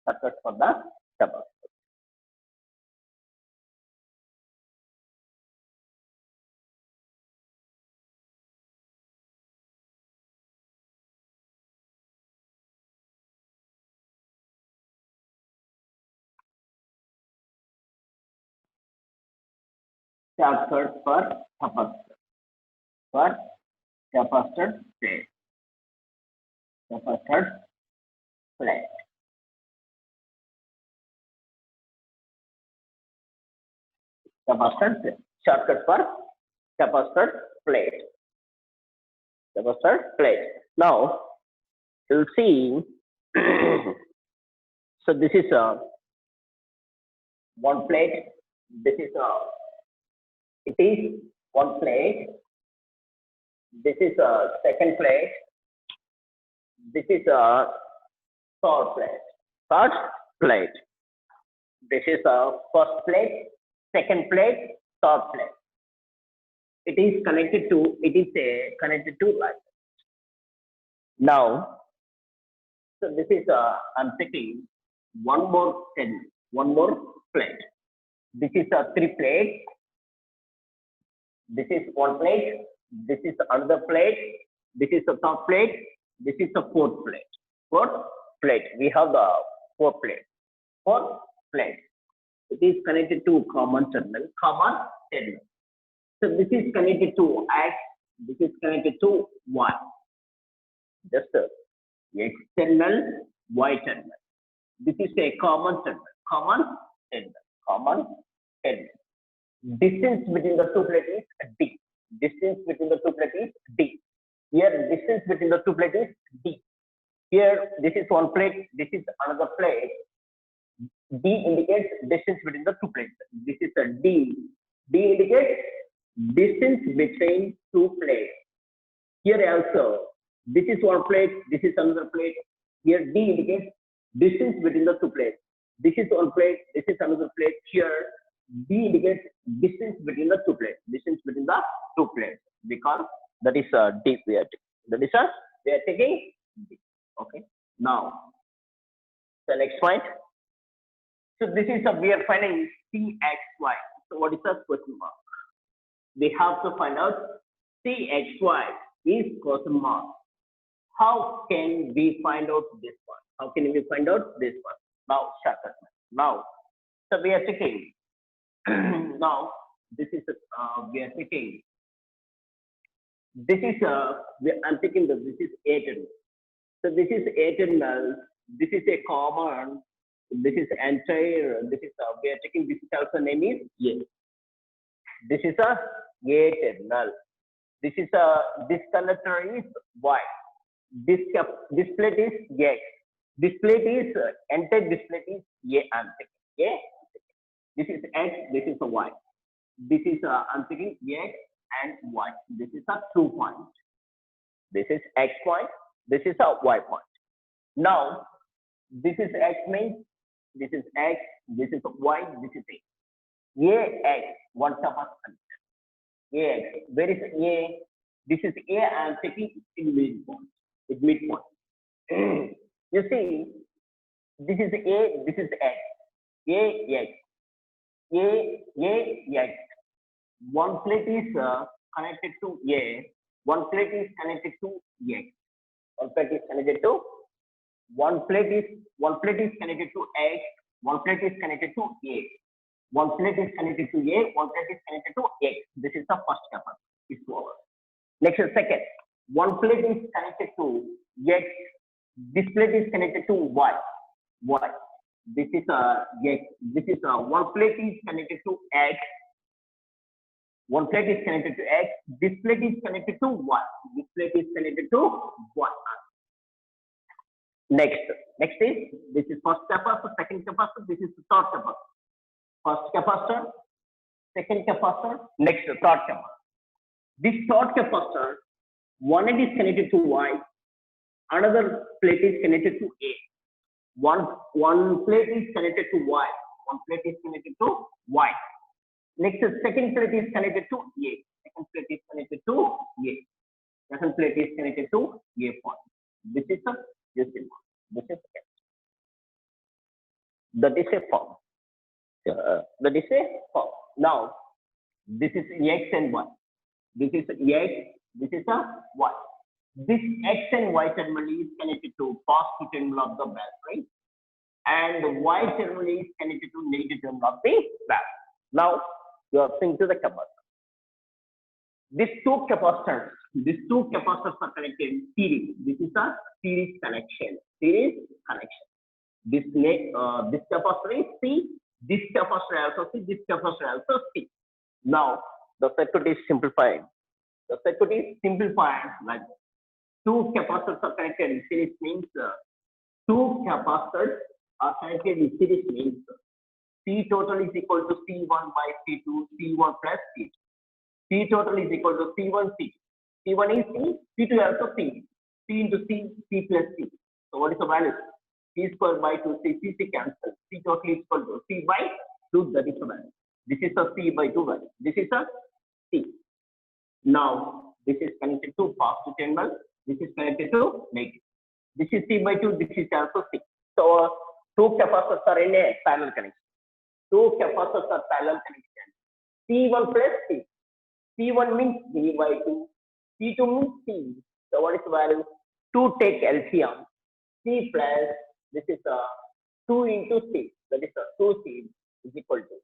Shortcut for the capacitor. Shortcut for capacitor. For capacitor plate. Capacitor plate. Capacitor plate. Shortcut for capacitor plate. Capacitor plate. Now you'll see. So this is one plate. This is it is one plate. This is a second plate. This is a third plate. Third plate. This is a first plate, second plate, third plate. It is connected to. It is connected to like now. So this is I'm taking one more plate. This is a three plate. This is one plate. This is another plate. This is a third plate. This is a fourth plate. Fourth plate. We have the four plate. Fourth plate. It is connected to common terminal. Common terminal. So this is connected to X. This is connected to Y. Just X terminal, Y terminal. This is a common terminal. Common terminal. Common terminal. Distance between the two plates is D. Distance between the two plates is D. Here, distance between the two plates is D. Here, this is one plate. This is another plate. D indicates distance between the two plates. This is a D. D indicates distance between two plates. Here also, this is one plate. This is another plate. Here, D indicates distance between the two plates. This is one plate. This is another plate. Here, D indicates distance between the two plates. Distance between the two plates. Because that is D we are taking. That is we are taking D. Okay. Now, the next point. So this is we are finding CXY. So what is the question mark? We have to find out CXY is question mark. How can we find out this one? How can we find out this one? Now, shortcut. Now, so we are taking. Now, this is we are taking. This is I'm taking this is A terminal. So this is A terminal. This is a common. This is entire. This is we are taking. This is also name is A. This is a terminal. This is this conductor is Y. This plate is X. This plate is entire. This plate is A. I'm taking A. This is X. This is a Y. This is I'm taking X and Y. This is a 2 point. This is X point. This is a Y point. Now, this is X means this is X. This is Y. This is A. AX. One capacitance. AX. Where is A? This is A. I'm taking in midpoint. It's midpoint. You see, this is A. This is X. AX. X. One plate is connected to A. One plate is connected to X. One plate is connected to. One plate is connected to X. One plate is connected to A. One plate is connected to A. One plate is connected to X. This is the first capacitor. It's over. Next, second. One plate is connected to X. This plate is connected to Y. This is X. This is one plate is connected to X. One plate is connected to X. This plate is connected to Y. This plate is connected to Y. Next is this is first capacitor, second capacitor. This is the third capacitor. First capacitor, second capacitor. Next, third capacitor. This third capacitor, one end is connected to Y. Another plate is connected to A. One plate is connected to Y. One plate is connected to Y. Next, second plate is connected to A. Second plate is connected to A. Second plate is connected to A point. This is the this is That is a form. That is a form. Now, this is X and Y. This is X, this is a Y. This X and Y terminal is connected to positive terminal of the battery, and the Y terminal is connected to negative terminal of the battery. Now, you are seeing to the capacitor. These two capacitors are connected in series. This is a series connection. Series connection. This capacitor is C. This capacitor also C. This capacitor also C. Now the circuit is simplified. The circuit is simplified like two capacitors are connected in series means two capacitors are connected in series means C total is equal to C1 by C2, C1 plus C2. C total is equal to C1 C2. C1 is C, C2 also C. C into C, C plus C. So what is the value? C square by 2, C cancel. C total is equal to C by 2, that is the value. This is a C by 2 value. This is a C. Now, this is connected to positive terminal. This is connected to negative. This is C by 2, this is also C. So, two capacitors are in a parallel connection. Two capacitors are parallel connection. C1 plus C. C1 means C by 2. C2 means C. So, what is the value? 2 take LCM. C plus, this is 2 into C. That is 2C is equal to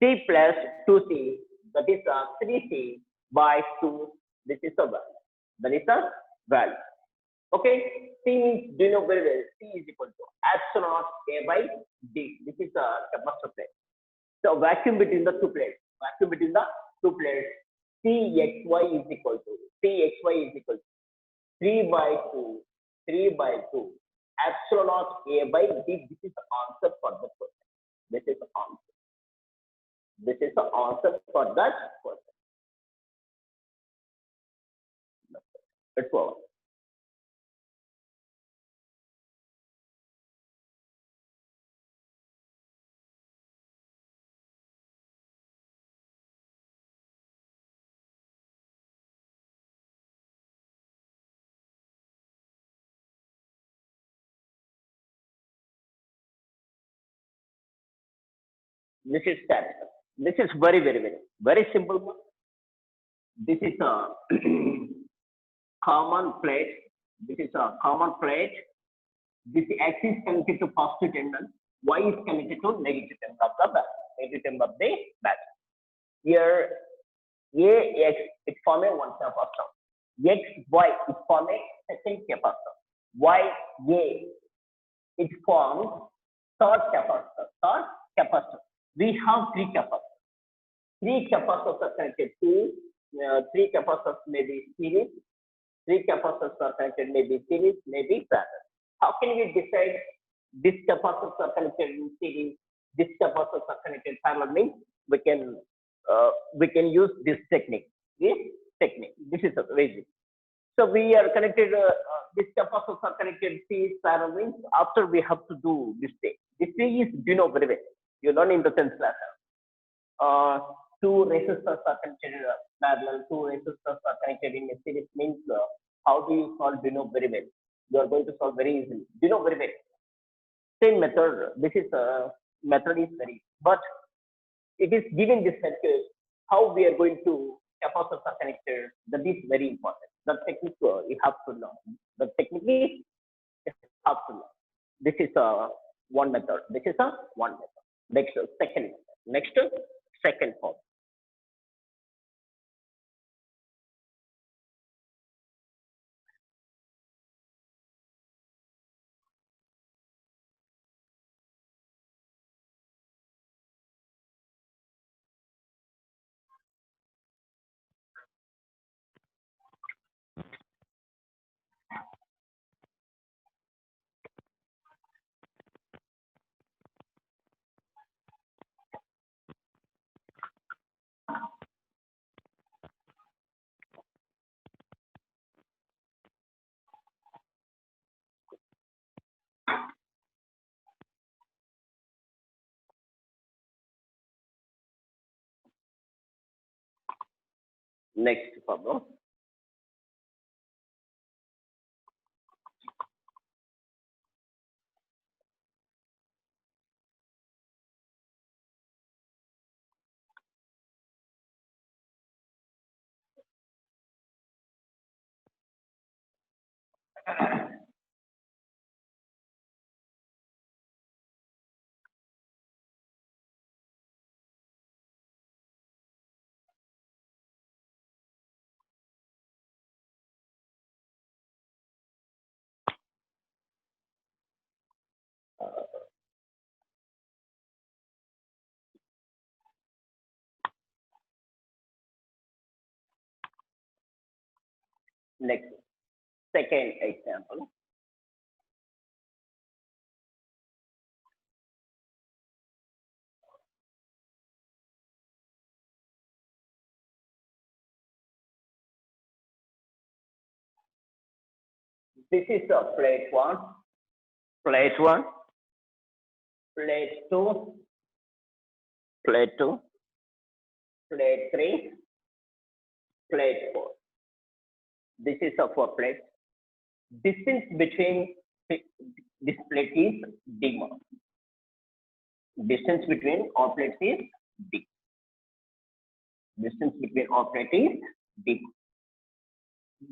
C plus 2C. That is 3C by 2. This is the value. That is the value. Okay. C means, do you know very well? C is equal to epsilon naught A by D. This is the capacitor plate. So vacuum between the two plates. Vacuum between the two plates. CXY is equal to 3 by 2. Epsilon naught A by D. This is the answer for the question. This is the answer. This is the answer for that question. It's over. This is static. This is very simple one. This is a common plate. This is a common plate. This X is connected to positive terminal. Y is connected to negative terminal of the battery. Negative terminal of the battery. Here, AX it form a one capacitor. X Y it form a second capacitor. Y A it forms third capacitor. We have three capacitors. Three capacitors are connected to three capacitors may be series. Three capacitors are connected may be series, may be parallel. How can we decide this capacitors are connected in series, this capacitors are connected parallel? Means we can use this technique. This is a basic. So we are connected. These capacitors are connected series parallel means after we have to do this thing. This thing is you know very well. You learn in the 10th class. Two resistors are connected parallel. Two resistors are connected in a series means how do you solve? You know very well. You are going to solve very easily. You know very well. Same method. This is method is very, but it is given this circuit how we are going to capacitors are connected. That is very important. The technique you have to learn. The technique you have to learn. This is one method. This is one method. Next second method. Next second form. Next problem. Next, second example. This is a plate one, plate one, plate two, plate two, plate three, plate four. This is a four plate. Distance between this plate is d. Distance between all plates is d. Distance between all plates is d.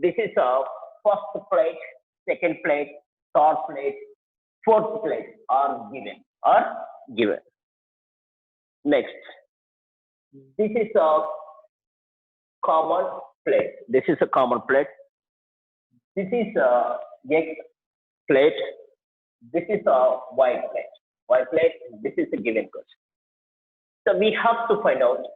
This is a first plate, second plate, third plate, fourth plate are given. Next, this is a common plate. This is a common plate. This is a X plate. This is a Y plate. Y plate. This is a given question. So we have to find out.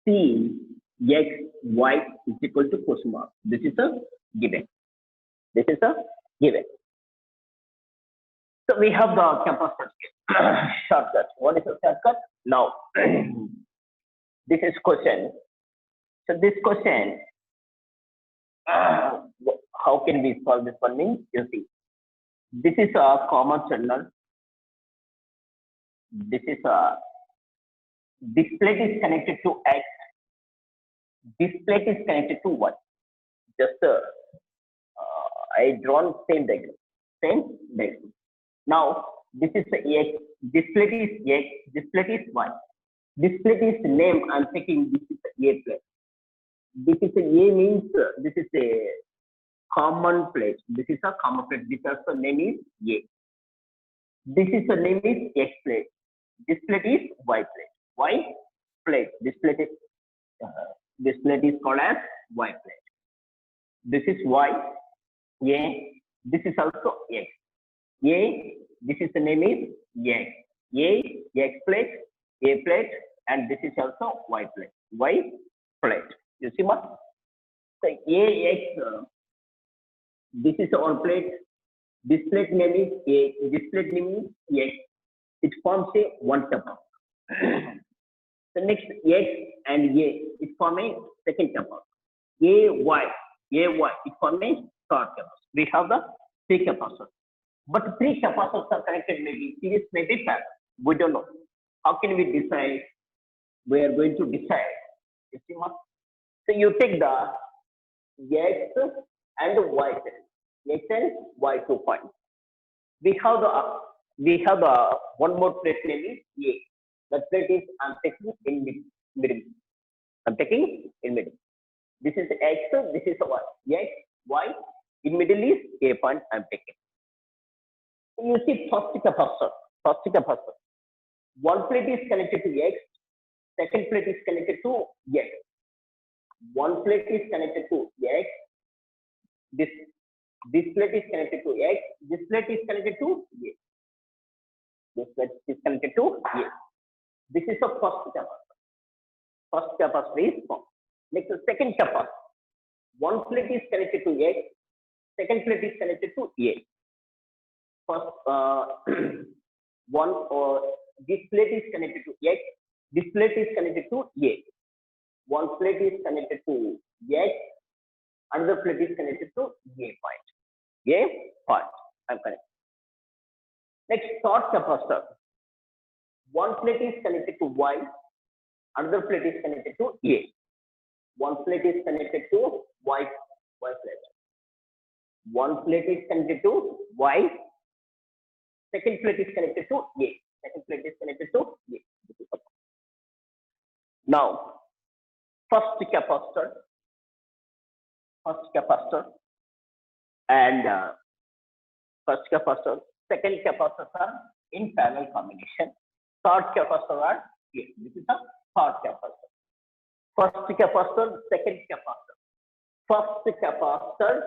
C X Y is equal to question mark. This is a given. So we have the capacitor shortcut. What is the shortcut? Now, this is question. So this question, how can we solve this one? Means you see, this is a common terminal. This plate is connected to X. This plate is connected to Y. Just I drawn same diagram. Now this is the X. This plate is X. This plate is Y. This plate is name. I'm taking this is the A plate. This is a A means this is a common plate. This is a common plate. This also name is A. This is the name is X plate. This plate is Y plate. Y plate. This plate is called as Y plate. This is Y. A. This is also X. A. This is the name is X. A. X plate. A plate. And this is also Y plate. Y plate. You see what? So AX. This is one plate. This plate name is A. This plate name is X. It forms a one tuple. The next X and A, it forms a second tuple. AY, it forms a third tuple. We have the three capacitors. But three capacitors are connected, maybe series, maybe parallel. We don't know. How can we decide? We are going to decide. You see what? So you take the X and Y cell. X and Y 2 points. We have the one more plate name is A. That plate is I'm taking in middle. I'm taking in middle. This is X, this is Y. X, Y, in middle is A point I'm taking. You see first capacitor. One plate is connected to X, second plate is connected to X. One plate is connected to X. This plate is connected to X. This plate is connected to A. This plate is connected to A. This is the first capacitor. First capacitor is formed. Next, the second capacitor. One plate is connected to X. Second plate is connected to A. First, this plate is connected to X. This plate is connected to A. One plate is connected to X. Another plate is connected to A point. I'm correct. Next, third capacitor. One plate is connected to Y. Another plate is connected to A. One plate is connected to Y plate. One plate is connected to Y. Second plate is connected to A. Second plate is connected to A. Now, first capacitor. first capacitor and first capacitor, second capacitor are in parallel combination. Third capacitor are here. This is the third capacitor. First capacitor, second capacitor. First capacitor,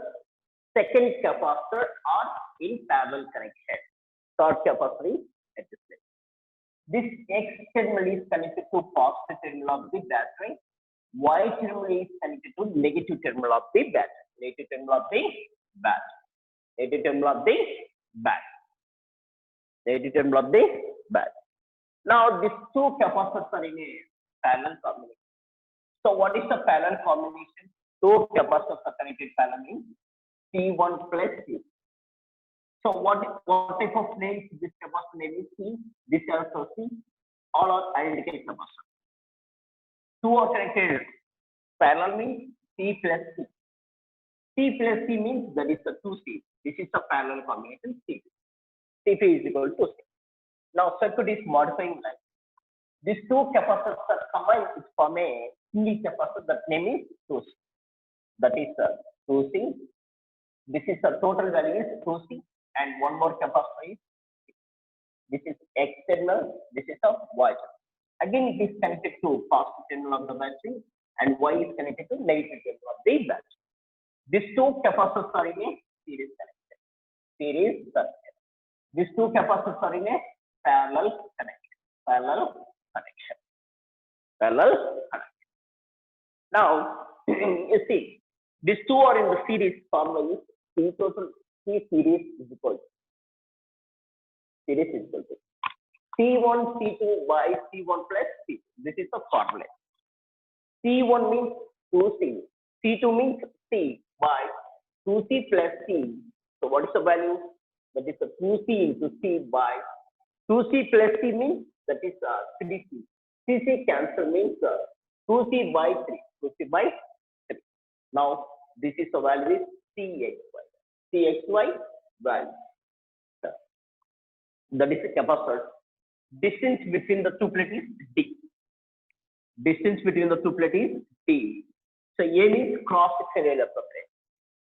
second capacitor are in parallel connection. Third capacitor is at this place. This X terminal is connected to positive terminal of the battery. Y terminal is connected to negative terminal of the battery. Negative terminal of the battery. Negative terminal of the battery. Negative terminal of the battery. Now these two capacitors are in a parallel combination. So what is the parallel combination? Two capacitors are connected parallelly. C1 plus C. So what type of name this capacitor name is C? This also C. All are identical capacitors. Two are connected parallel means C plus C. C plus C means that is the 2C. This is the parallel combination C. CP is equal to C. Now circuit is modifying like these two capacitors are combined to form a single capacitor. That name is 2C. That is 2C. This is the total value is 2C and one more capacitor is this is X terminal. This is the Y terminal. Again, it is connected to positive terminal of the battery and Y is connected to negative terminal of the battery. These two capacitors are in a series connection. Series connection. These two capacitors are in a parallel connection. Parallel connection. Parallel connection. Now, you see, these two are in the series formula. C total C series is equal to C1 C2 by C1 plus C. This is the formula. C1 means 2C. C2 means C by 2C plus C. So what is the value? That is the 2C into C by 2C plus C means that is 3C. CC cancel means 2C by 3. 2C by 3. Now this is the value is CXY. CXY value. That is the capacitor. Distance between the two plates is D. Distance between the two plates is D. So A means cross section area of the plate.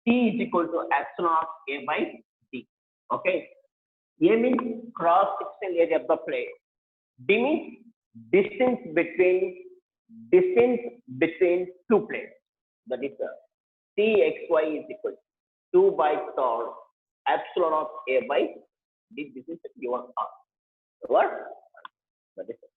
T is equal to epsilon of A by D. Okay. A means cross section area of the plate. D means distance between two plates. That is CXY is equal to 2 by third epsilon of A by D. This is given R. What? That is it.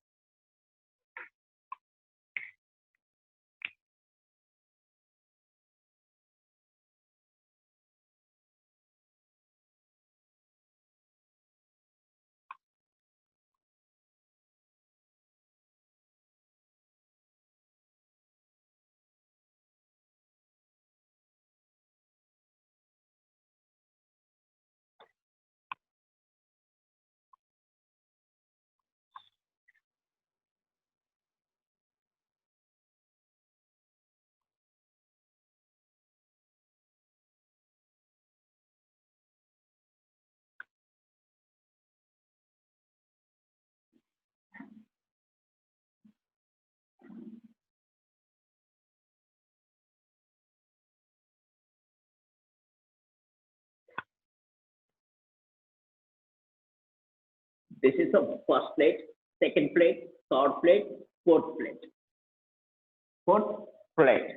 This is the first plate, second plate, third plate, fourth plate. Fourth plate.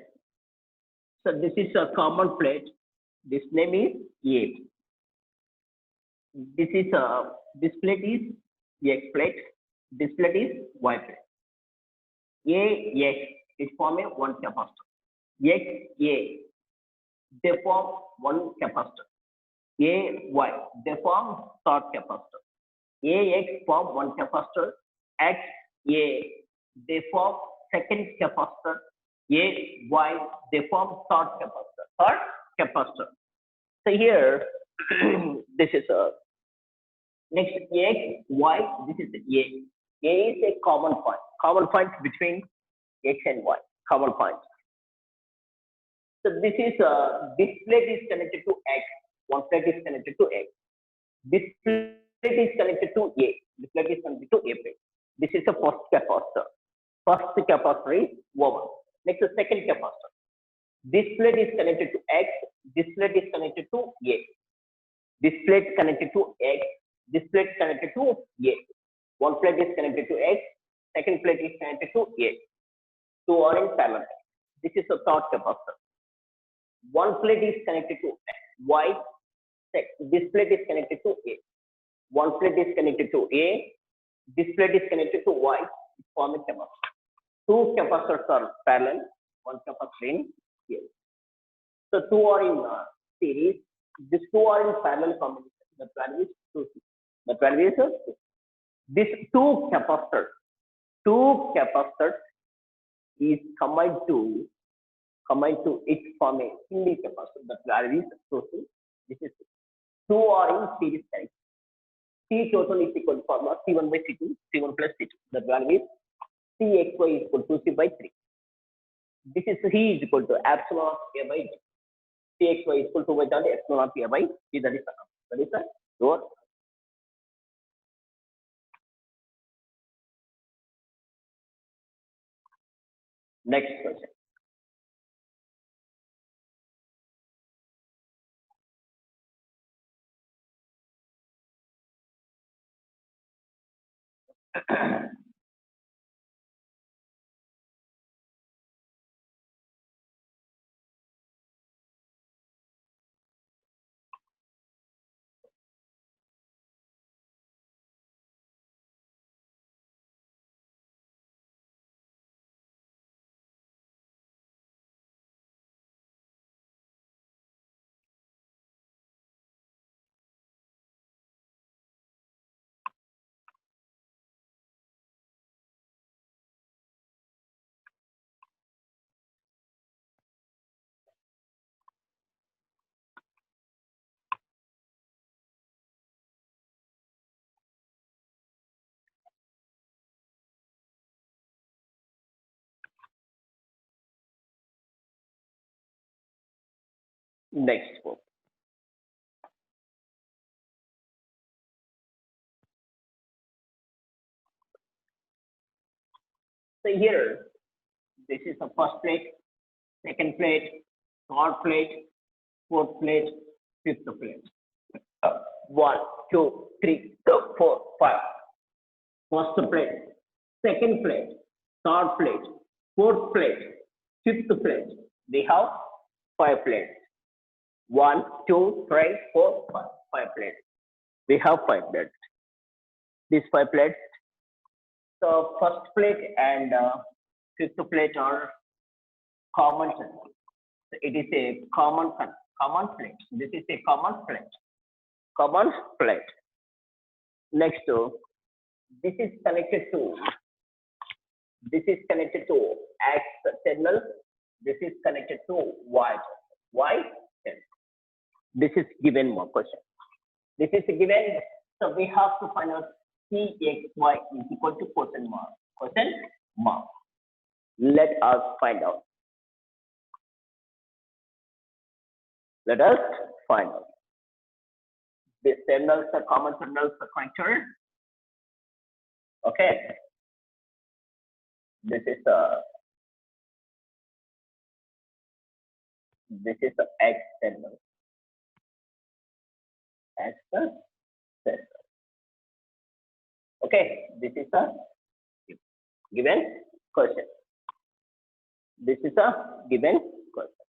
So this is a common plate. This name is A. This is this plate is X plate. This plate is Y plate. A X is form a one capacitor. X A they form one capacitor. A Y they form third capacitor. AX form one capacitor, X A they form second capacitor, A Y they form third capacitor. So here this is a next X Y. This is A. A is a common point between X and Y. Common point. So this is this plate is connected to X. One plate is connected to X. This plate is connected to A. This plate is connected to A plate. This is the first capacitor. First capacitor is over. Next the second capacitor. This plate is connected to X. This plate is connected to A. This plate connected to X. This plate connected to A. One plate is connected to X. Second plate is connected to A. Two are in parallel. This is a third capacitor. One plate is connected to Y. This plate is connected to A. One plate is connected to A. This plate is connected to Y. Forming capacitor. Two capacitors are parallel. One capacitor in A. So two are in series. These two are in parallel combination. The value is 2C. The value is 2. These two capacitors is combined to it form a single capacitor. The value is 2C. This is two are in series type. C total is equal to formula C1 by C2, C1 plus C2. The value is Cxy is equal to C by 3. This is C is equal to epsilon A by D. Cxy is equal to by the epsilon A by D. That is your next question. Next one. So here, this is the first plate, second plate, third plate, fourth plate, fifth plate. 1, 2, 3, 4, 5. First plate, second plate, third plate, fourth plate, fifth plate. We have 5 plates. 1, 2, 3, 4, 5. 5 plates. We have 5 plates. These 5 plates. So first plate and fifth plate are common. So it is a common plate. This is a common plate. Common plate. Next, this is connected to X terminal. This is connected to Y. Y. This is given more question. This is given. So we have to find out Cxy is equal to question mark. Let us find out. Let us find out. These terminals are common terminals are connected. Okay. This is the X terminal. X terminal. Okay, this is a given question. This is a given question.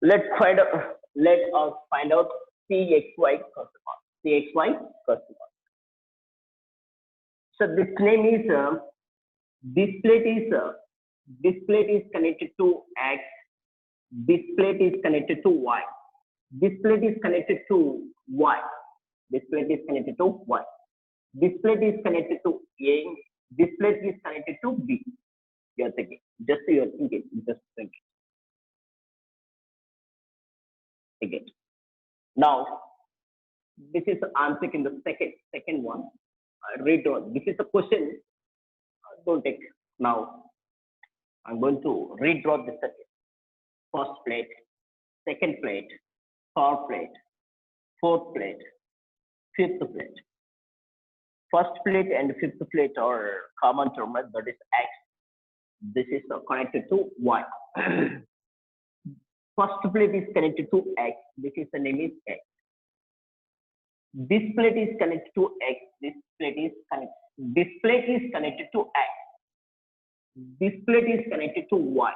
Let us find out Cxy question mark. Cxy question mark. So this name is this plate is connected to X. This plate is connected to Y. This plate is connected to Y. This plate is connected to Y. This plate is connected to A. This plate is connected to B. You are thinking. Just think. Again. Now, this is I'm taking the second one. Redraw. This is a question. Don't take now. I'm going to redraw the circuit. First plate, second plate, third plate, fourth plate, fifth plate. First plate and fifth plate are common terminal, that is X. This is connected to Y. First plate is connected to X. This is the name is X. This plate is connected to X. This plate is connected. This plate is connected to X. This plate is connected to Y.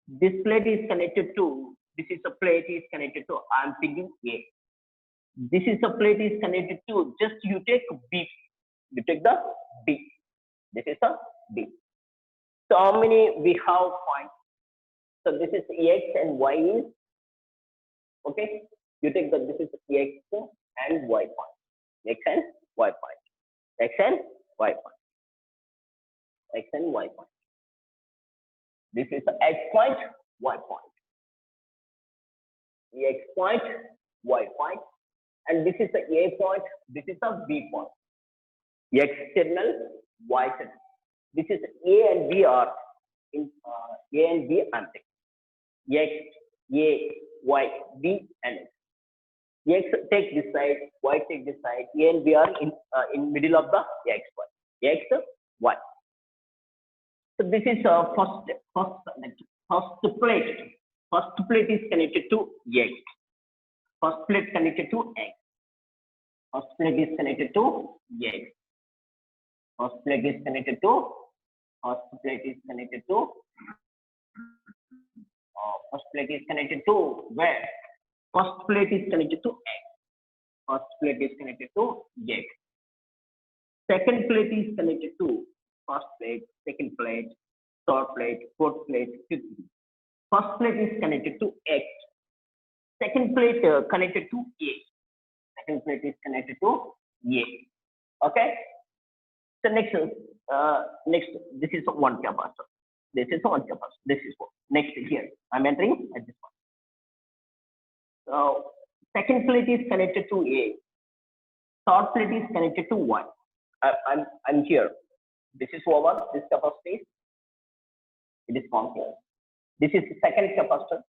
This plate is connected to. This is a plate is connected to. I'm thinking A. This is a plate is connected to. Just you take B. You take the B. This is a B. So how many we have points? So this is X and Y is okay. You take the this is X and Y point. X and Y point. X and Y point. X and Y point. This is the X point, Y point. X point, Y point, and this is the A point. This is the B point. X terminal, Y terminal. This is A and B are in A and B antics. X, A, Y, B, and X. X take this side, Y take this side. A and B are in middle of the X point. X, Y. So this is first plate. First plate is connected to X. First plate connected to X. First plate is connected to X. First plate is connected to. First plate is connected to. First plate is connected to where? First plate is connected to X. First plate is connected to X. Second plate is connected to first plate, second plate, third plate, fourth plate, fifth. First plate is connected to X. Second plate connected to A. Second plate is connected to A. Okay. So next, this is one capacitor. This is one capacitor. This is one. Next here, I'm entering at this one. So second plate is connected to A. Third plate is connected to Y. I'm here. This is over. This capacitor. It is found here. This is the second capacitor.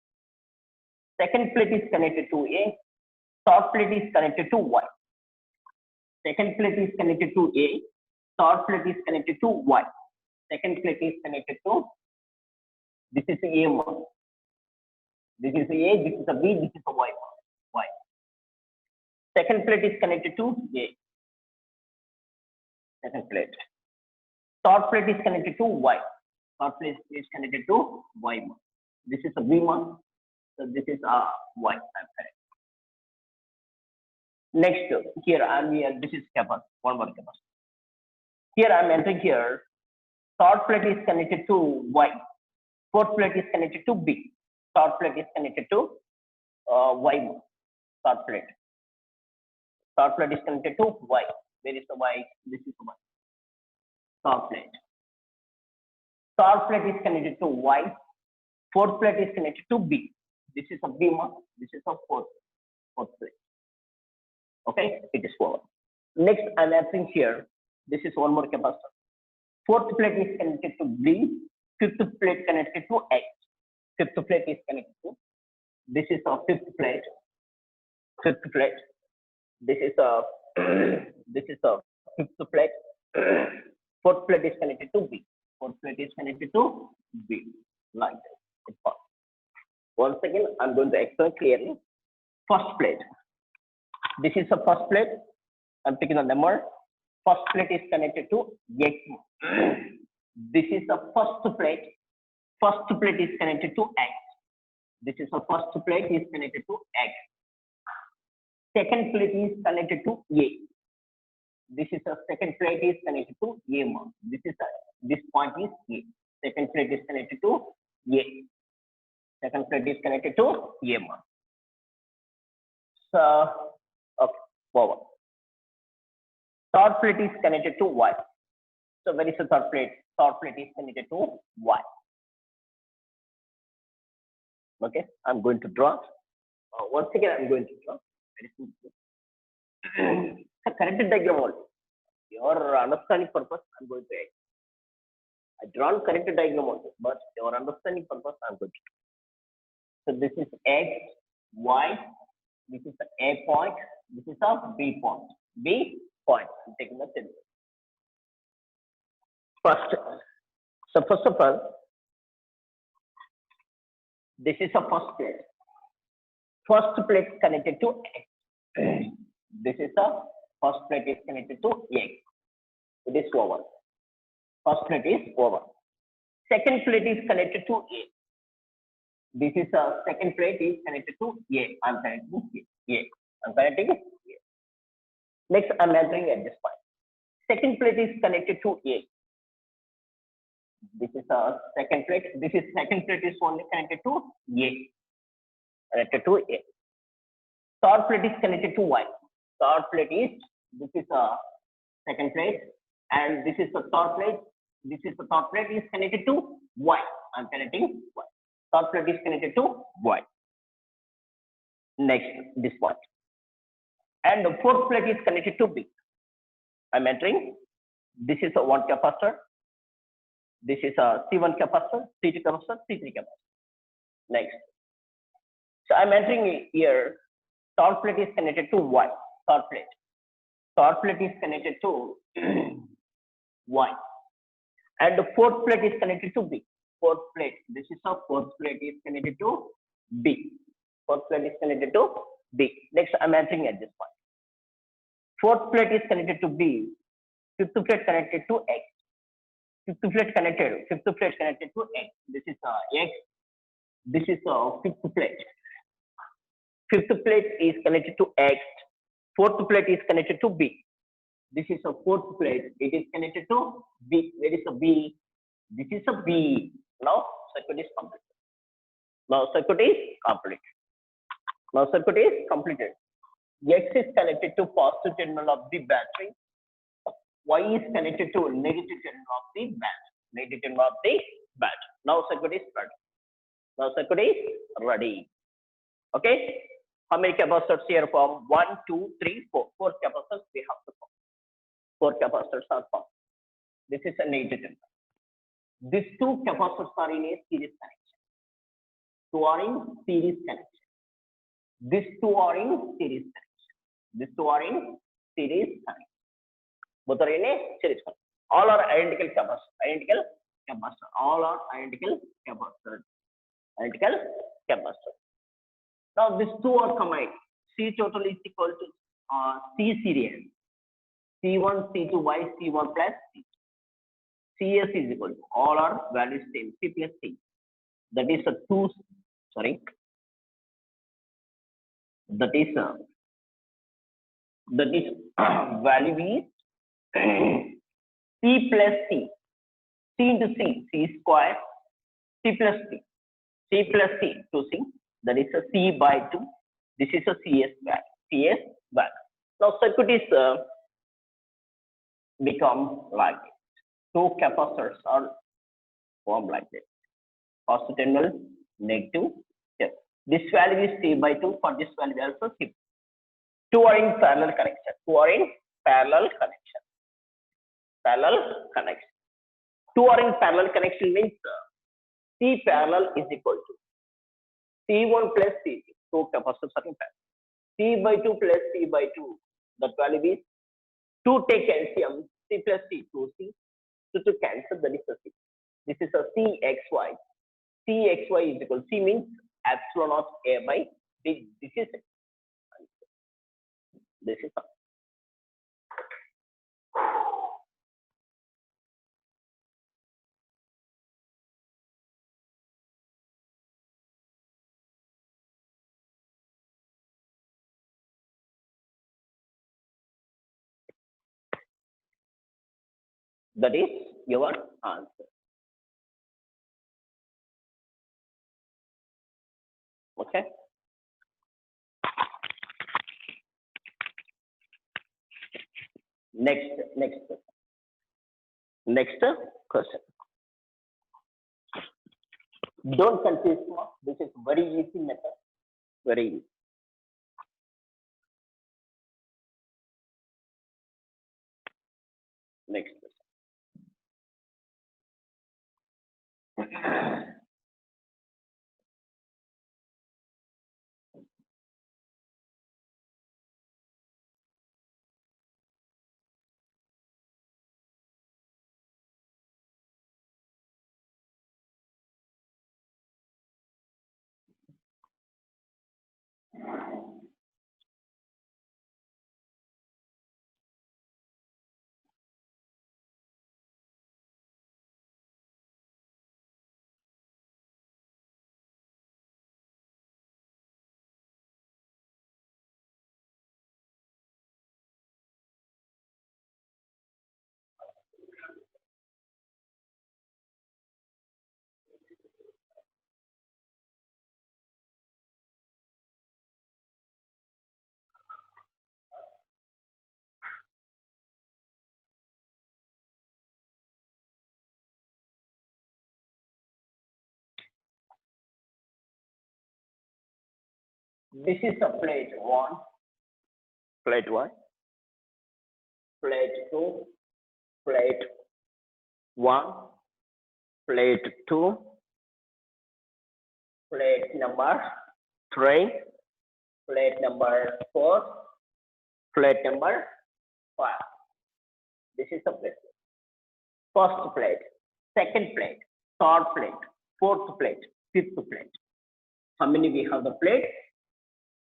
Second plate is connected to A. Third plate is connected to Y. Second plate is connected to A. Third plate is connected to Y. Second plate is connected to. This is the A1. This is the A. This is the B. This is the Y. Y. Second plate is connected to A. Second plate. Third plate is connected to Y. Third plate is connected to Y1. This is a B1. So this is a Y. I'm correct. Next, here I'm here. This is capacitor. One more capacitor. Here I'm entering here. Third plate is connected to Y. Fourth plate is connected to B. Third plate is connected to Y1. Third plate. Third plate is connected to Y. Where is the Y? This is the Y. Third plate. Third plate is connected to Y. Fourth plate is connected to B. This is a B1. This is a fourth plate. Okay, it is forward. Next, I'm entering here. This is one more capacitor. Fourth plate is connected to B. Fifth plate connected to X. Fifth plate is connected to. This is a fifth plate. Fifth plate. This is a fifth plate. Fourth plate is connected to B. Fourth plate is connected to B. Like this. Once again, I'm going to explain clearly. First plate. This is the first plate. I'm taking the number. First plate is connected to X. This is the first plate. First plate is connected to X. This is the first plate is connected to X. Second plate is connected to A. This is the second plate is connected to A. This point is A. Second plate is connected to A. Second plate is connected to A. So, okay, forward. Third plate is connected to Y. So where is the third plate? Third plate is connected to Y. Okay, I'm going to draw. Once again, I'm going to draw. So connected diagram only. Your understanding purpose, I'm going to add. I drawn connected diagram only, but your understanding purpose, I'm going to do. So this is X, Y. This is the A point. This is the B point. B point. I'm taking the symbol. First of all, This is a first plate. First plate connected to X. This is the first plate is connected to X. It is over. First plate is over. Second plate is connected to A. This is a second plate is connected to A. I'm connecting A. I'm connecting A. Next, I'm entering at this point. Second plate is connected to A. This is a second plate. This is second plate is only connected to A. Connected to A. Third plate is connected to Y. Third plate is, this is a second plate, and this is the third plate. This is the third plate is connected to Y. I'm connecting Y. Third plate is connected to Y. Next, this point. And the fourth plate is connected to B. I'm entering. This is a 1 capacitor. This is a C1 capacitor, C2 capacitor, C3 capacitor. Next. So I'm entering here. Third plate is connected to Y. Third plate. Third plate is connected to Y. And the fourth plate is connected to B. Fourth plate. This is a fourth plate is connected to B. Fourth plate is connected to B. Next, I'm entering at this point. Fourth plate is connected to B. Fifth plate connected to X. Fifth plate connected to X. This is X. This is fifth plate. Fifth plate is connected to X. Fourth plate is connected to B. This is a fourth plate. It is connected to B. Where is a B? This is a B. Now circuit is complete. Now circuit is complete. Now circuit is completed. X is connected to positive terminal of the battery. Y is connected to negative terminal of the battery. Negative terminal of the battery. Now circuit is ready. Now circuit is ready. Okay. How many capacitors here form? 1, 2, 3, 4. 4 capacitors we have to form. 4 capacitors are formed. This is a negative terminal. These 2 capacitors are in a series connection. 2 are in series connection. These 2 are in series connection. These 2 are in series connection. Both are in a series connection. All are identical capacitors. Identical capacitor. All are identical capacitors. Identical capacitor. Now these 2 are combined. C total is equal to C series. C1, C2Y, C1 plus C2. CS is equal to all are values same. C plus C. That is a 2. Sorry. That is value is C plus C. C into C. C square. C plus C. C plus C to C. That is a C by 2. This is a CS value. CS value. Now circuit is become like this. 2 capacitors are formed like this. Positive terminal, negative. Yes. This value is C by 2. For this value also C. 2 are in parallel connection. 2 are in parallel connection. Parallel connection. 2 are in parallel connection means C parallel is equal to C1 plus C2. 2 capacitors are in parallel. C by 2 plus C by 2. That value is 2 take LCM. C plus C 2C. So to cancel, that is a C. This is a CXY. CXY is equal. C means epsilon of A by B. This is it. This is it. That is your answer. Okay. Next question. Don't confuse me. This is very easy method. Very easy. Next question. This is a plate one, plate one, plate two, plate one, plate two, plate number three, plate number four, plate number five. This is a plate. First plate, second plate, third plate, fourth plate, fifth plate. How many we have the plate?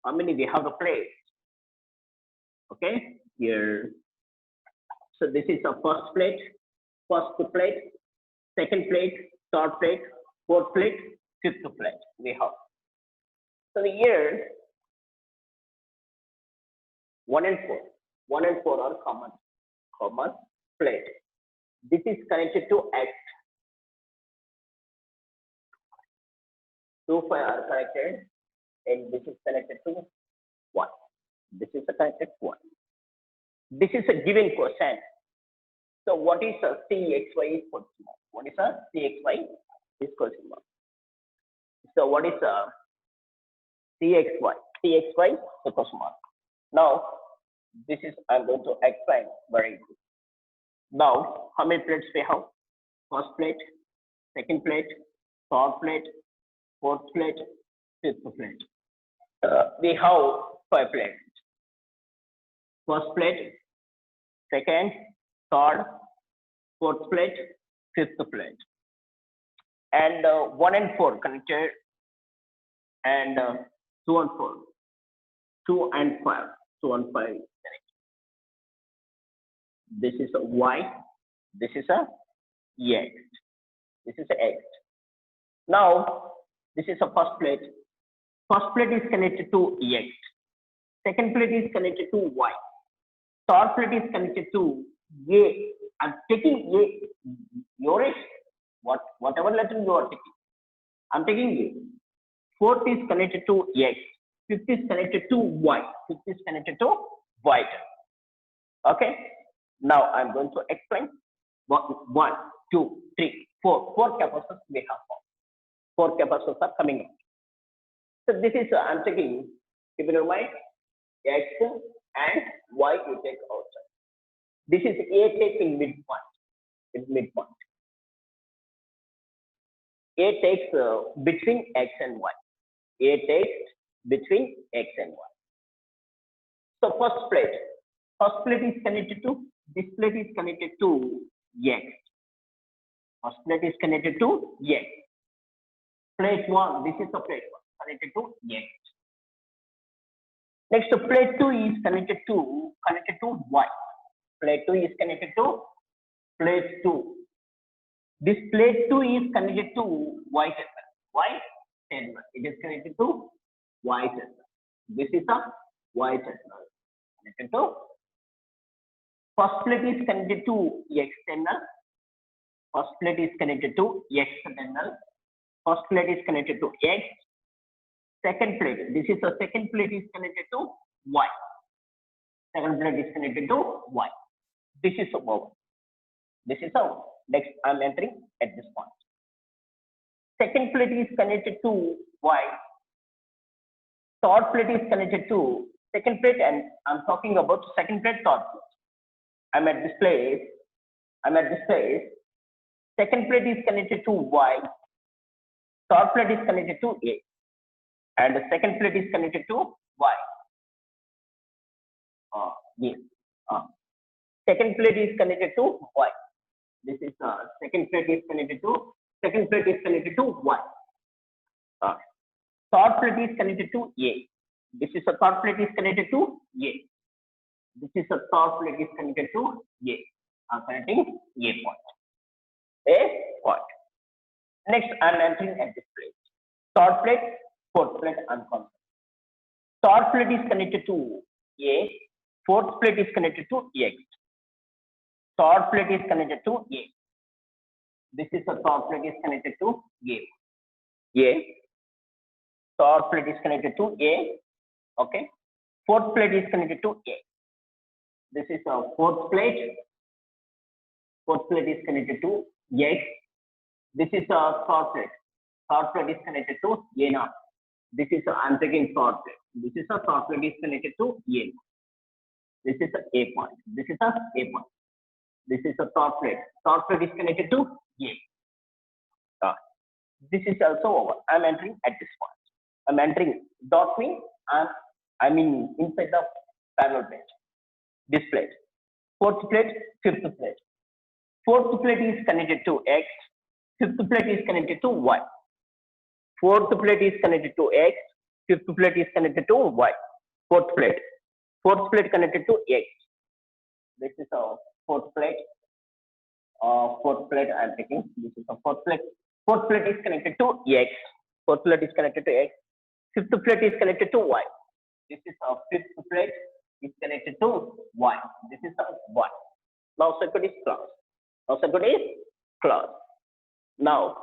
How many we have the plate? Okay, here. So this is our first plate, second plate, third plate, fourth plate, fifth plate we have. So the here 1 and 4, 1 and 4 are common plate. This is connected to X. 2, 5 are connected, and this is connected to 1. This is a connected 1. This is a given question. So what is a CXY is question mark? What is a CXY is question mark? So what is a CXY? CXY is a question mark. Now this is I'm going to explain very good. Now how many plates we have? First plate, second plate, third plate, fourth plate, fifth plate. We have 5 plates. First plate, second, third, fourth plate, fifth plate, and 1 and 4 connected, and 2 and 4, 2 and 5, 2 and 5 connected. This is a Y, this is a X, this is a X. Now this is a first plate. First plate is connected to X. Second plate is connected to Y. Third plate is connected to A. I'm taking A. Yours, whatever letter you are taking. I'm taking A. Fourth is connected to X. Fifth is connected to Y. Fifth is connected to Y. Okay. Now I'm going to explain. 1, 2, 3, 4. 4 capacitors we have. 4 capacitors are coming out. So this is I'm taking. Keep in mind X and Y you take outside. This is A takes in midpoint. It's midpoint. A takes between X and Y. A takes between X and Y. So first plate is connected to, this plate is connected to X. First plate is connected to X. Plate 1, this is a plate 1 connected to X. Next, plate 2 is connected to Y. Plate 2 is connected to plate 2. This plate 2 is connected to Y terminal. Y terminal. It is connected to Y terminal. This is a Y terminal. Connected to. First plate is connected to X terminal. First plate is connected to X terminal. First plate is connected to X. Second plate, this is a second plate is connected to Y. Second plate is connected to Y. This is a over. This is a next I'm entering at this point. Second plate is connected to Y. Third plate is connected to second plate, and I'm talking about second plate, third plate. I'm at this place. Second plate is connected to Y. Third plate is connected to A. And the second plate is connected to Y. Yes. Second plate is connected to Y. This is second plate is connected to Y. Third plate is connected to A. This is a third plate is connected to A. This is a third plate is connected to A. I'm connecting A point. A point. Next, I'm entering at this plate. Third plate, fourth plate, unconstant. Third plate is connected to A. Fourth plate is connected to X. Third plate is connected to A. This is a third plate is connected to A. Third plate is connected to A. Okay. Fourth plate is connected to A. This is a fourth plate. Fourth plate is connected to X. This is a third plate. Third plate is connected to A now. This is I'm taking third plate. This is a top plate is connected to A. This is a A point. This is a A point. This is a top plate. Top plate is connected to A. This is also over. I'm entering at this point. I'm entering dot mean I'm in inside the parallel plate. This plate. Fourth plate, fifth plate. Fourth plate is connected to X. Fifth plate is connected to Y. Fourth plate is connected to X. Fifth plate is connected to Y. Fourth plate. Fourth plate connected to X. This is a fourth plate. Fourth plate I'm taking. This is a fourth plate. Fourth plate is connected to X. Fourth plate is connected to X. Fifth plate is connected to Y. This is a fifth plate is connected to Y. This is a Y. Now circuit is closed. Now circuit is closed. Now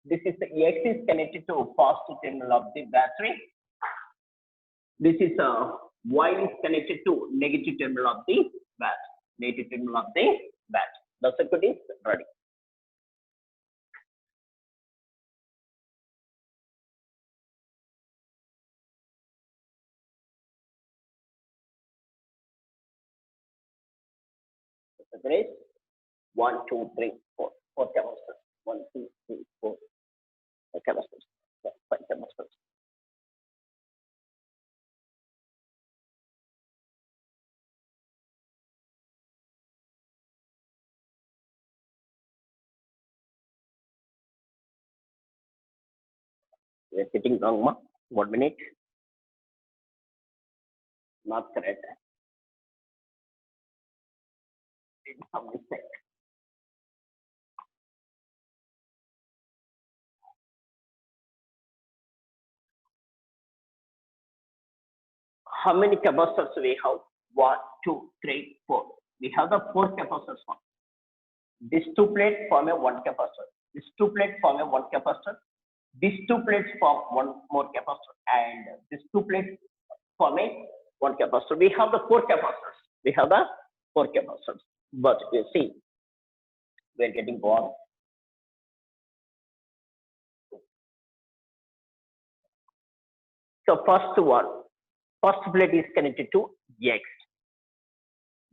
this is the X is connected to positive terminal of the battery. This is a Y is connected to negative terminal of the battery. Negative terminal of the battery. The circuit is ready. The circuit is 1, 2, 3, 4. 4 capacitors. 1, 2, 3, 4. 5 capacitors. 5 capacitors. We are getting wrong, ma. 1 minute. Not correct. Some mistake. How many capacitors we have? 1, 2, 3, 4. We have the 4 capacitors. These two plates form a 1 capacitor. These two plates form a 1 capacitor. These two plates form 1 more capacitor, and these two plates form a 1 capacitor. We have the 4 capacitors. We have the 4 capacitors. But you see, we are getting wrong. So first plate is connected to X.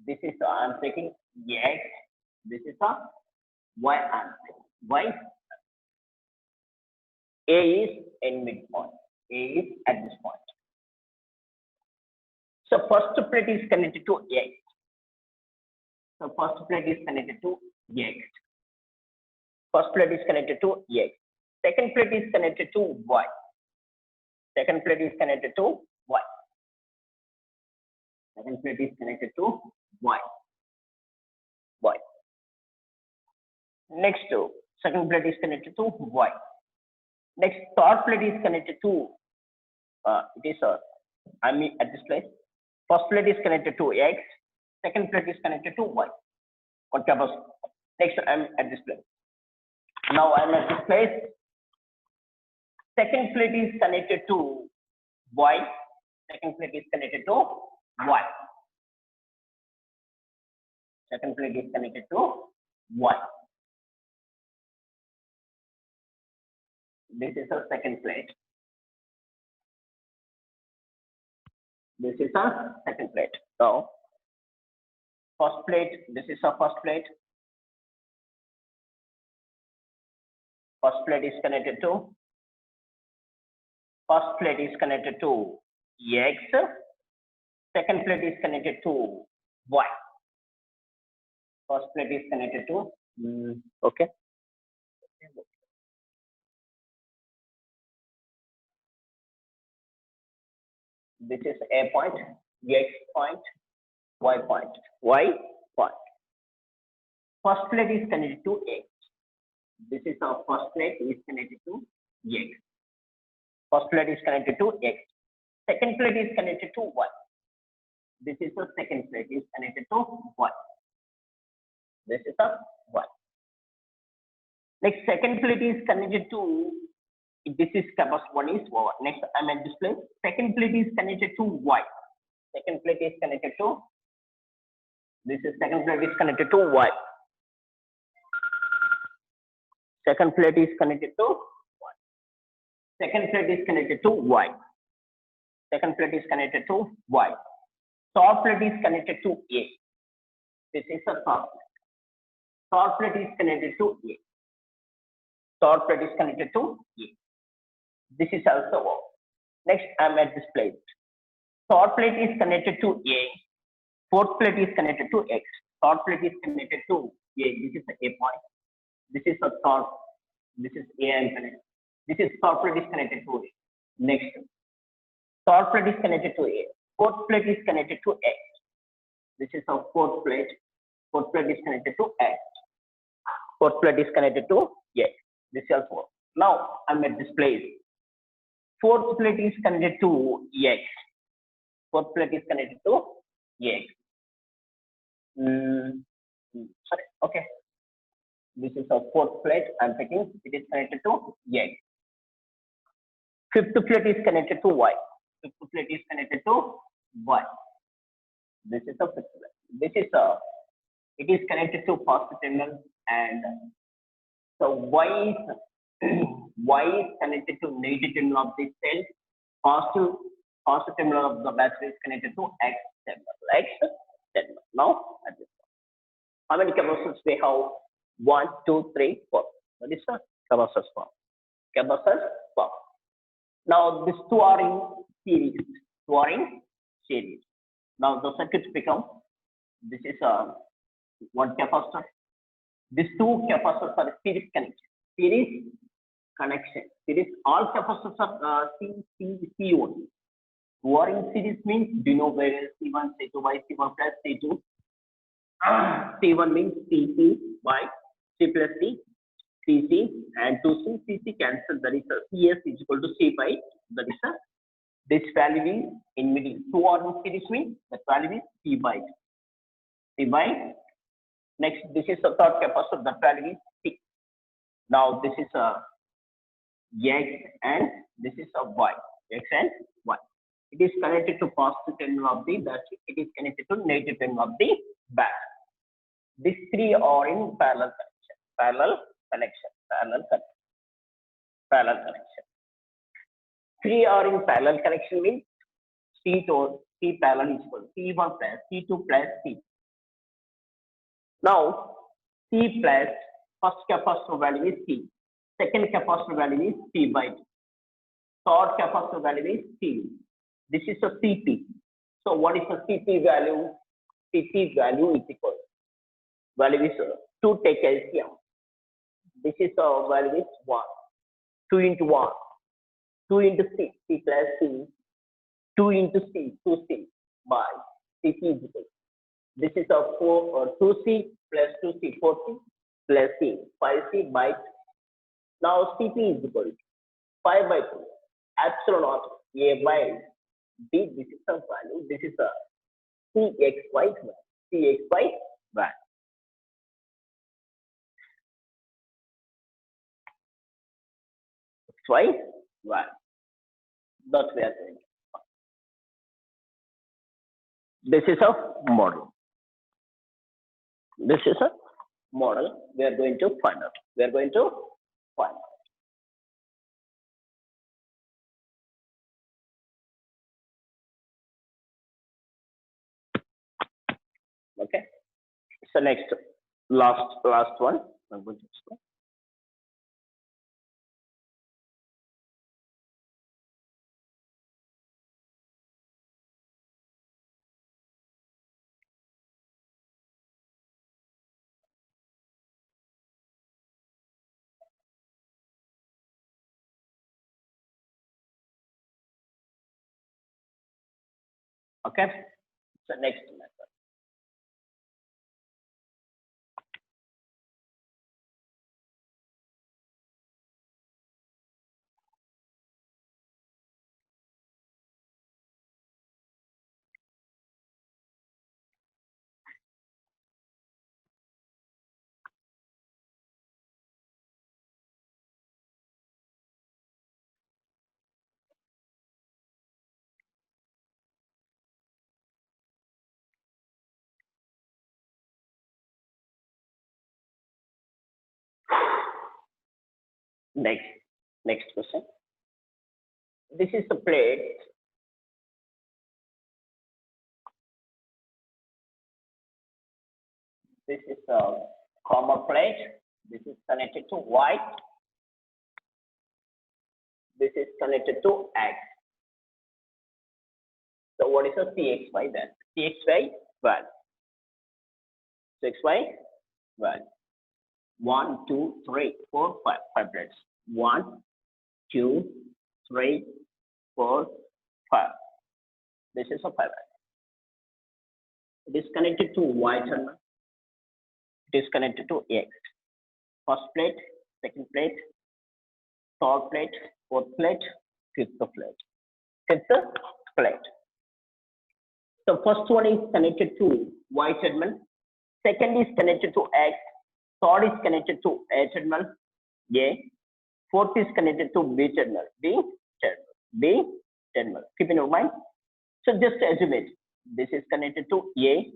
This is I'm taking X. This is a Y I'm taking. Y. A is in midpoint. A is at this point. So first plate is connected to X. So first plate is connected to X. First plate is connected to X. Second plate is connected to Y. Second plate is connected to Y. Second plate is connected to Y. Y. Next, second plate is connected to Y. Next, third plate is connected to it is I mean at this place. First plate is connected to X. Second plate is connected to Y. On capacitor. Next, I'm at this place. Now I'm at this place. Second plate is connected to Y. Second plate is connected to Y. Second plate is connected to Y. This is a second plate. This is a second plate. So first plate, this is a first plate. First plate is connected to X. Second plate is connected to Y. First plate is connected to okay. This is A point, X point, Y point, Y point. First plate is connected to X. This is our first plate is connected to X. First plate is connected to X. Second plate is connected to Y. This is the second plate is connected to Y. This is a Y. Next, second plate is connected to, this is capacitor 1 is over. Next, I'm at this place. Second plate is connected to Y. Second plate is connected to, this is second plate is connected to Y. Second plate is connected to Y. Second plate is connected to Y. Second plate is connected to Y. Top plate is connected to A. This is a top plate. Top plate is connected to A. Top plate is connected to A. This is also O. Next, I'm at this plate. Top plate is connected to A. Fourth plate is connected to X. Top plate is connected to A. This is the A point. This is a top. This is A and connected. This is top plate is connected to A. Next, top plate is connected to A. Fourth plate is connected to X. This is a fourth plate. Fourth plate is connected to X. Fourth plate is connected to X. This is also. Now I'm at this place. Fourth plate is connected to X. Fourth plate is connected to X. Sorry. Okay. This is a fourth plate. I'm taking. It is connected to X. Fifth plate is connected to Y. Fifth plate is connected to Y. This is a fifth plate. This is a. It is connected to first terminal, and so Y is connected to negative terminal of this cell. Positive terminal of the battery is connected to X terminal. X terminal. Now at this point, how many capacitors we have? 1, 2, 3, 4. That is the capacitors form. Capacitors form. Now these two are in series. Two are in series. Now the circuits become. This is one capacitor. These two capacitors are series connection. Series connection. Series. All capacitors are C only. Two are in series means do you know where C1, C2 by C1 plus C2. C1 means CC by C plus C, CC and 2C, CC cancel. That is a CS is equal to C by, that is a, this value is in middle. Two are in series means that value is C by. C by. Next, this is the third capacitor, that value is C. Now this is a X and this is a Y. X and Y. It is connected to positive terminal of the battery. It is connected to negative terminal of the battery. These three are in parallel connection. Parallel connection. Three are in parallel connection means C parallel is equal to C1 plus C2 plus C. Now C plus first capacitor value is C. Second capacitor value is C by 2. Third capacitor value is C. This is a CP. So what is the CP value? CP value is equal. Value is 2 take LCM. This is a value is 1. 2 into 1. 2 into C. C plus C. 2 into C. 2C by CP is equal. This is a 2C plus 2C. 4C plus C. 5C by 2. Now CP is equal to 5 by 2. Epsilon naught A by B. This is the value. This is a CXY value. CXY value. Twice value. That's we are saying. This is a model. This is a model. We are going to find out. We are going to find out. Okay. So next, last one. I'm going to explain. Okay. So next method. Next question. This is the plate. This is a copper plate. This is connected to Y. This is connected to X. So what is a CXY then? CXY value. CXY value. 1, 2, 3, 4, 5. 5 plates. 1, 2, 3, 4, 5. This is a 5. It is connected to Y terminal. It is connected to X. First plate, second plate, third plate, fourth plate, fifth plate. Fifth plate. So first one is connected to Y terminal. Second is connected to X. Third is connected to A terminal. A. Fourth is connected to B terminal. B terminal. B terminal. Keep in your mind. So just assume it. This is connected to A.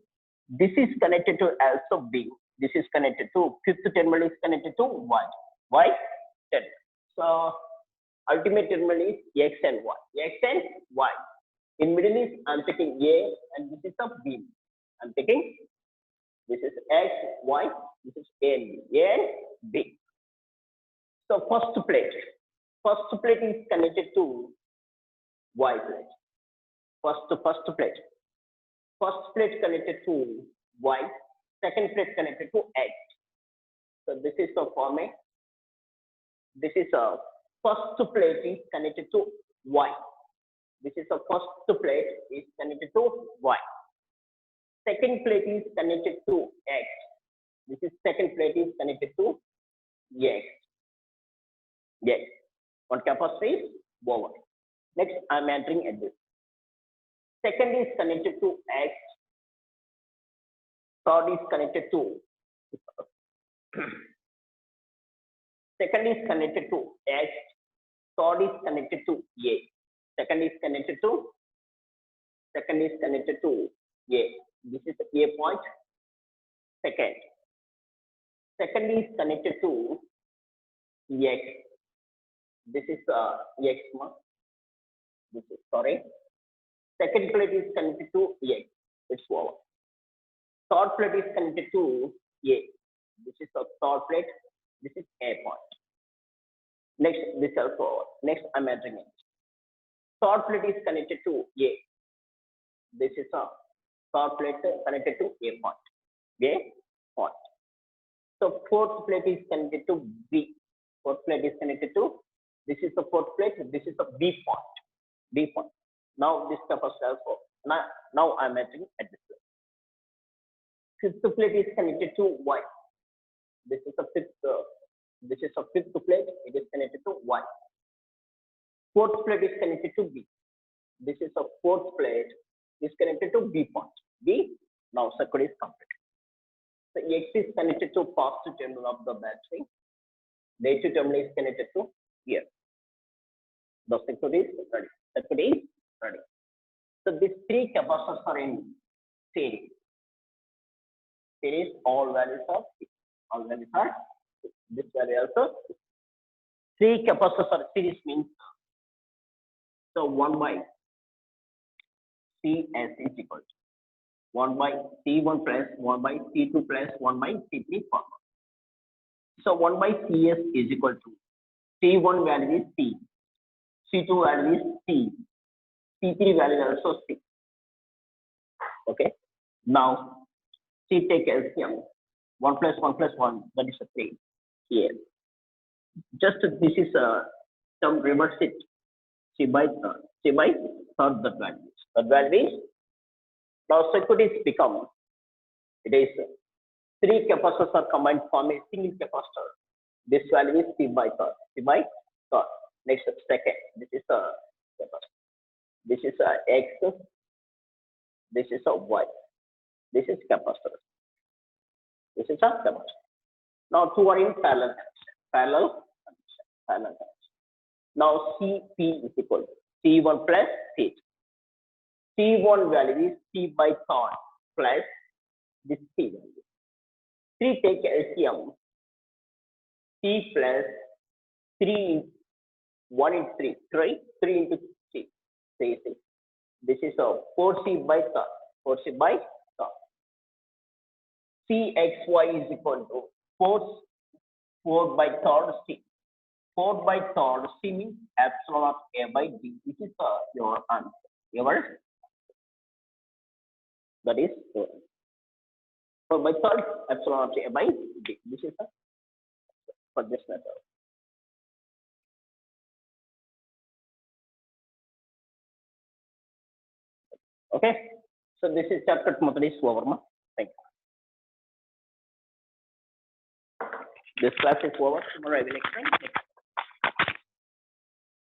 This is connected to also B. This is connected to fifth terminal is connected to Y. Y terminal. So ultimate terminal is X and Y. X and Y. In middle is I'm taking A and this is a B. I'm taking this is X, Y, this is A and B. A and B. So first plate is connected to Y plate. First plate. First plate connected to Y. Second plate connected to X. So this is the format. This is a first plate is connected to Y. This is the first plate is connected to Y. Second plate is connected to X. This is second plate is connected to X. Yes. One capacitor is over. Next, I'm entering at this. Second is connected to X. Third is connected to second is connected to X. Third is connected to A. Second is connected to A. This is the A point. Second is connected to X. This is X mark. This is sorry. Second plate is connected to X. It's over. Third plate is connected to A. This is the third plate. This is A point. Next, this is also over. Next, I'm entering it. Third plate is connected to A. This is a third plate connected to A point. A point. So fourth plate is connected to B. Fourth plate is connected to. This is the fourth plate. This is the B point. B point. Now this capacitor also. Now I'm entering at this place. Fifth plate is connected to Y. This is a fifth. This is a fifth plate. It is connected to Y. Fourth plate is connected to B. This is a fourth plate. Is connected to B point. B. Now circuit is complete. So X is connected to positive terminal of the battery. Negative terminal is connected to here. The circuit is ready. Circuit is ready. So these three capacitors are in series. Series, all values are all values are this value also. Three capacitors are series means so 1 by CS is equal to 1 by C1 plus 1 by C2 plus 1 by C3 formula. So 1 by CS is equal to C1 value is C, C2 value is C, C3 value is also C. Okay. Now C take LCM 1 plus 1 plus 1, that is a 3 here. Just this is a term reverse it. C by third that value. That value is now circuit is become it is three capacitors are combined form a single capacitor. This value is C by third. C by third. Next second. This is a capacitor. This is a X. This is a Y. This is capacitor. This is a capacitor. Now two are in parallel connection. Parallel connection. Now CP is equal to C1 plus C2. C1 value is C by third plus this C value. 3 take LCM. C plus 3 1 into 3 into 3. This is a 4C by third. 4C by third. Cxy is equal to 4 by third C. 4 by third C means epsilon of A by D. This is your answer. Yours? That is 4 by third epsilon of A by D. This is for this method. Okay. So this is chapter is over. Thank you. This class is over. Tomorrow I will explain.